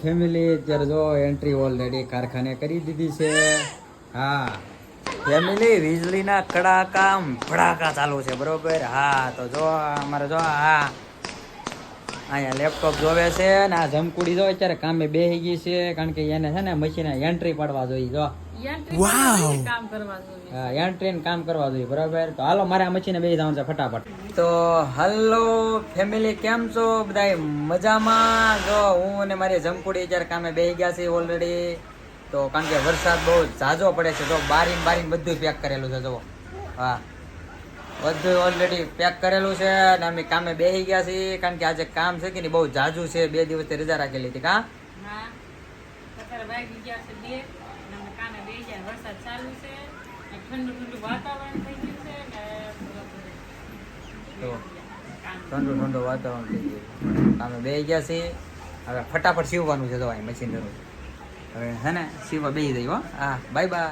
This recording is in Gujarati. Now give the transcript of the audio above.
ફેમિલી અત્યારે જો એન્ટ્રી ઓલરેડી કારખાને કરી દીધી છે. હા ફેમિલી વીજળીના કડાકા ભડાકા ચાલુ છે બરોબર. હા તો જો અમારે જો હા અહીંયા લેપટોપ જોવે છે ને આ જમકુડી જો અત્યારે કામે બેસી ગઈ છે કારણ કે એને છે ને મશીને એન્ટ્રી પાડવા જોઈએ. જો હા એન્ટ્રી ને કામ કરવા જોઈએ બરાબર. તો હાલો મારે આ મશીને બેસી જવાનું છે ફટાફટ. તો હલો ફેમિલી કેમ છો બધા મજામાં? જો હું અને મારી જમકુડી અત્યારે કામે બેસી ગયા છે ઓલરેડી. તો કારણ કે વરસાદ બહુ ઝાઝો પડે છે. જો બારીને બધું પેક કરેલું છે. જો હા બધું ઓલરેડી પેક કરેલું છે અને અમે કામે બેસી ગયા છીએ કારણ કે આજે કામ છે કે નહીં બહુ ઝાઝું છે. 2 દિવસથી રજા રાખેલી હતી. કા ઠંડુ વાતાવરણ થઈ ગયું. અમે બેસી ગયા છીએ. હવે ફટાફટ સીવવાનું છે. તો અહીં મશીન હવે હે ને સીવવા બેસી જઈએ. હો હા બાય બાય.